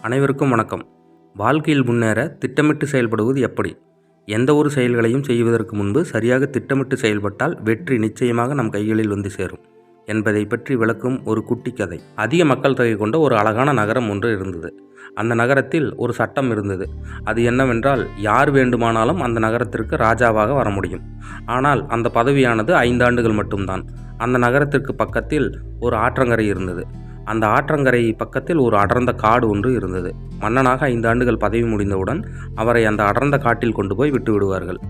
அனைவருக்கும் வணக்கம். வாழ்க்கையில் முன்னேற திட்டமிட்டு செயல்படுவது எப்படி? எந்த ஒரு செயல்களையும் செய்வதற்கு முன்பு சரியாக திட்டமிட்டு செயல்பட்டால் வெற்றி நிச்சயமாக நம் கைகளில் வந்து சேரும் என்பதை பற்றி விளக்கும் ஒரு குட்டி கதை. அதிக மக்கள் தொகை கொண்ட ஒரு அழகான நகரம் ஒன்று இருந்தது. அந்த நகரத்தில் ஒரு சட்டம் இருந்தது. அது என்னவென்றால், யார் வேண்டுமானாலும் அந்த நகரத்திற்கு ராஜாவாக வர முடியும். ஆனால் அந்த பதவியானது 5 ஆண்டுகள் மட்டும்தான். அந்த நகரத்திற்கு பக்கத்தில் ஒரு ஆற்றங்கரை இருந்தது. அந்த ஆற்றங்கரை பக்கத்தில் ஒரு அடர்ந்த காடு ஒன்று இருந்தது. மன்னனாக 5 ஆண்டுகள் பதவி முடிந்தவுடன் அவரை அந்த அடர்ந்த காட்டில் கொண்டு போய் விட்டு விடுவார்கள்.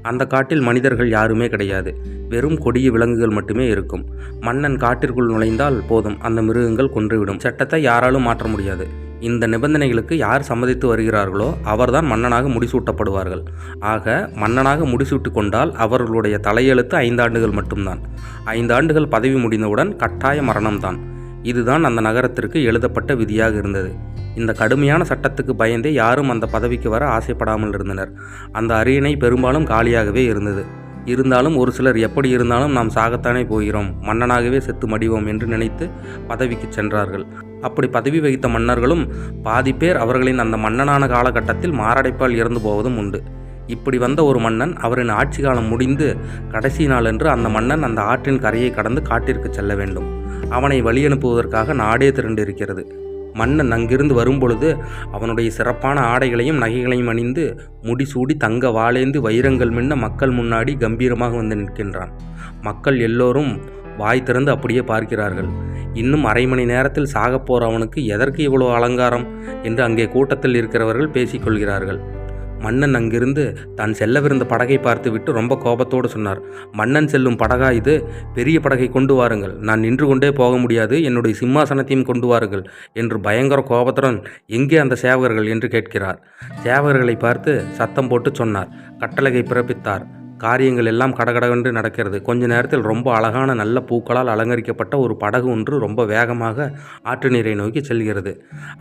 அந்த காட்டில் மனிதர்கள் யாருமே கிடையாது. வெறும் கொடிய விலங்குகள் மட்டுமே இருக்கும். மன்னன் காட்டிற்குள் நுழைந்தால் போதும், அந்த மிருகங்கள் கொன்றுவிடும். சட்டத்தை யாராலும் மாற்ற முடியாது. இந்த நிபந்தனைகளுக்கு யார் சம்மதித்து வருகிறார்களோ அவர்தான் மன்னனாக முடிசூட்டப்படுவார்கள். ஆக மன்னனாக முடிசூட்டு கொண்டால் அவர்களுடைய தலையெழுத்து 5 ஆண்டுகள் மட்டும்தான். 5 ஆண்டுகள் பதவி முடிந்தவுடன் கட்டாய மரணம்தான். இதுதான் அந்த நகரத்திற்கு எழுதப்பட்ட விதியாக இருந்தது. இந்த கடுமையான சட்டத்துக்கு பயந்தே யாரும் அந்த பதவிக்கு வர ஆசைப்படாமல் இருந்தனர். அந்த அரியணை பெரும்பாலும் காலியாகவே இருந்தது. இருந்தாலும் ஒரு சிலர் எப்படி இருந்தாலும் நாம் சாகத்தானே போகிறோம், மன்னனாகவே செத்து மடிவோம் என்று நினைத்து பதவிக்கு சென்றார்கள். அப்படி பதவி வகித்த மன்னர்களும் பாதி பேர் அவர்களின் அந்த மன்னனான காலகட்டத்தில் மாரடைப்பால் இறந்து போவதும் உண்டு. இப்படி வந்த ஒரு மன்னன், அவரின் ஆட்சி காலம் முடிந்து கடைசி நாளன்று அந்த மன்னன் அந்த ஆற்றின் கரையை கடந்து காட்டிற்கு செல்ல வேண்டும். அவனை வழி அனுப்புவதற்காக நாடே திரண்டிருக்கிறது. மன்னன் அங்கிருந்து வரும்பொழுது அவனுடைய சிறப்பான ஆடைகளையும் நகைகளையும் அணிந்து முடிசூடி தங்க வாளேந்து வைரங்கள் மின்ன மக்கள் முன்னாடி கம்பீரமாக வந்து நிற்கின்றான். மக்கள் எல்லோரும் வாய் திறந்து அப்படியே பார்க்கிறார்கள். இன்னும் அரை மணி நேரத்தில் சாகப்போற அவனுக்கு எதற்கு இவ்வளவு அலங்காரம் என்று அங்கே கூட்டத்தில் இருக்கிறவர்கள் பேசிக்கொள்கிறார்கள். மன்னன் அங்கிருந்து தான் செல்லவிருந்த படகை பார்த்துவிட்டு ரொம்ப கோபத்தோடு சொன்னார், மன்னன் செல்லும் படகா இது? பெரிய படகை கொண்டு வாருங்கள், நான் நின்று கொண்டே போக முடியாது, என்னுடைய சிம்மாசனத்தையும் கொண்டு வாருங்கள் என்று பயங்கர கோபத்துடன் எங்கே அந்த சேவகர்கள் என்று கேட்கிறார். சேவகர்களை பார்த்து சத்தம் போட்டு சொன்னார். கட்டளை பிறப்பித்தார். காரியங்கள் எல்லாம் கடகடவென்று நடக்கிறது. கொஞ்ச நேரத்தில் ரொம்ப அழகான நல்ல பூக்களால் அலங்கரிக்கப்பட்ட ஒரு படகு ஒன்று ரொம்ப வேகமாக ஆற்று நீரை நோக்கி செல்கிறது.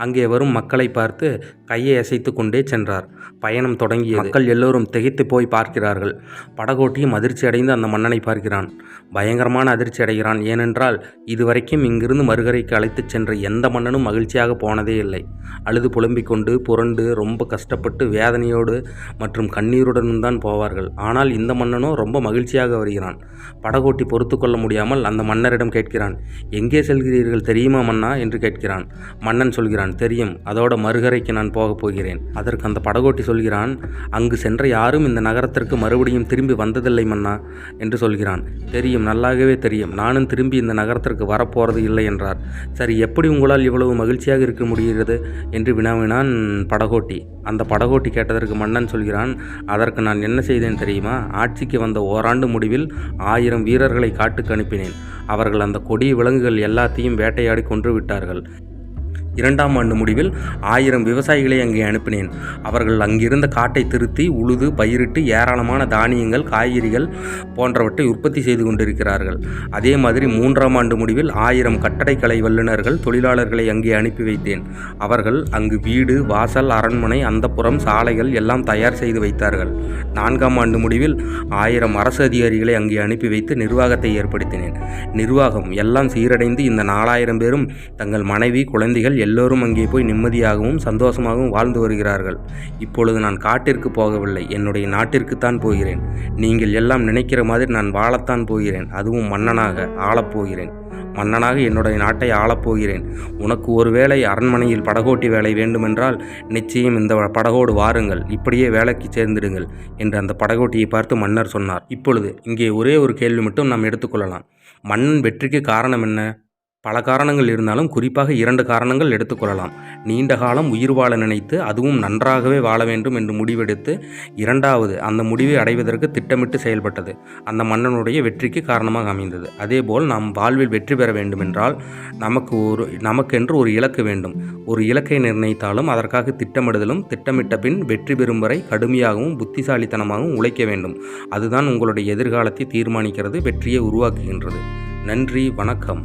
அங்கே வரும் மக்களை பார்த்து கையை அசைத்து கொண்டே சென்றார். பயணம் தொடங்கியது. மக்கள் எல்லோரும் திகைத்து போய் பார்க்கிறார்கள். படகோட்டியும் அதிர்ச்சி அடைந்து அந்த மன்னனை பார்க்கிறான். பயங்கரமான அதிர்ச்சி அடைகிறான். ஏனென்றால் இதுவரைக்கும் இங்கிருந்து மறுகரைக்கு அழைத்துச் சென்ற எந்த மன்னனும் மகிழ்ச்சியாக போனதே இல்லை. அழுது புலம்பிக் கொண்டு புரண்டு ரொம்ப கஷ்டப்பட்டு வேதனையோடு மற்றும் கண்ணீருடன் தான் போவார்கள். ஆனால் இந்த மன்னனோ ரொம்ப மகிழ்ச்சியாக வருகிறான். படகோட்டி பொறுத்து கொள்ள முடியாமல் அந்த மன்னரிடம் கேட்கிறான், எங்கே செல்கிறீர்கள் தெரியுமா மன்னா என்று கேட்கிறான். மன்னன் சொல்கிறான், தெரியும், அதோட மறுகரைக்கு நான் போகப் போகிறேன். அதற்கு அந்த படகோட்டி சொல்கிறான், அங்கு சென்ற யாரும் இந்த நகரத்திற்கு மறுபடியும் திரும்பி வந்ததில்லை மன்னா என்று சொல்கிறான். தெரியும், நல்லாகவே தெரியும், நானும் திரும்பி இந்த நகரத்திற்கு வரப்போறது இல்லை என்றார். சரி, எப்படி உங்களால் இவ்வளவு மகிழ்ச்சியாக இருக்க முடிகிறது என்று வினாவினான் படகோட்டி. அந்த படகோட்டி கேட்டதற்கு மன்னன் சொல்கிறான், அதற்கு நான் என்ன செய்தேன் தெரியுமா? ஆட்சிக்கு வந்த ஓராண்டு முடிவில் 1000 வீரர்களை காட்டுக்கு அனுப்பினேன். அவர்கள் அந்த கொடிய விலங்குகள் எல்லாத்தையும் வேட்டையாடி கொன்று விட்டார்கள். 2ஆம் ஆண்டு முடிவில் 1000 விவசாயிகளை அங்கே அனுப்பினேன். அவர்கள் அங்கிருந்த காட்டை திருத்தி உழுது பயிரிட்டு ஏராளமான தானியங்கள், காய்கறிகள் போன்றவற்றை உற்பத்தி செய்து கொண்டிருக்கிறார்கள். அதே மாதிரி 3ஆம் ஆண்டு முடிவில் 1000 கட்டடக்கலை வல்லுநர்கள், தொழிலாளர்களை அங்கே அனுப்பி வைத்தேன். அவர்கள் அங்கு வீடு, வாசல், அரண்மனை, அந்தப்புறம், சாலைகள் எல்லாம் தயார் செய்து வைத்தார்கள். 4ஆம் ஆண்டு முடிவில் 1000 அரசு அதிகாரிகளை அங்கே அனுப்பி வைத்து நிர்வாகத்தை ஏற்படுத்தினேன். நிர்வாகம் எல்லாம் சீரடைந்து இந்த 4000 பேரும் தங்கள் மனைவி, குழந்தைகள் எல்லோரும் அங்கே போய் நிம்மதியாகவும் சந்தோஷமாகவும் வாழ்ந்து வருகிறார்கள். இப்பொழுது நான் காட்டிற்கு போகவில்லை, என்னுடைய நாட்டிற்குத்தான் போகிறேன். நீங்கள் எல்லாம் நினைக்கிற மாதிரி நான் வாழத்தான் போகிறேன். அதுவும் மன்னனாக ஆளப்போகிறேன். மன்னனாக என்னுடைய நாட்டை ஆளப்போகிறேன். உனக்கு ஒருவேளை அரண்மனையில் படகோட்டி வேலை வேண்டுமென்றால் நிச்சயம் இந்த படகோடு வாருங்கள், இப்படியே வேலைக்கு சேர்ந்திடுங்கள் என்று அந்த படகோட்டியை பார்த்து மன்னர் சொன்னார். இப்பொழுது இங்கே ஒரே ஒரு கேள்வி மட்டும் நாம் எடுத்துக்கொள்ளலாம். மன்னன் வெற்றிக்கு காரணம் என்ன? பல காரணங்கள் இருந்தாலும் குறிப்பாக 2 காரணங்கள் எடுத்துக்கொள்ளலாம். நீண்ட காலம் உயிர் வாழ நினைத்து, அதுவும் நன்றாகவே வாழ வேண்டும் என்று முடிவெடுத்து, 2வது அந்த முடிவை அடைவதற்கு திட்டமிட்டு செயல்பட்டது அந்த மன்னனுடைய வெற்றிக்கு காரணமாக அமைந்தது. அதேபோல் நாம் வாழ்வில் வெற்றி பெற வேண்டுமென்றால் நமக்கென்று ஒரு இலக்கு வேண்டும். ஒரு இலக்கை நிர்ணயித்தாலும் அதற்காக திட்டமிடுதலும், திட்டமிட்ட பின் வெற்றி பெறும் வரை கடுமையாகவும் புத்திசாலித்தனமாகவும் உழைக்க வேண்டும். அதுதான் உங்களுடைய எதிர்காலத்தை தீர்மானிக்கிறது, வெற்றியை உருவாக்குகின்றது. நன்றி, வணக்கம்.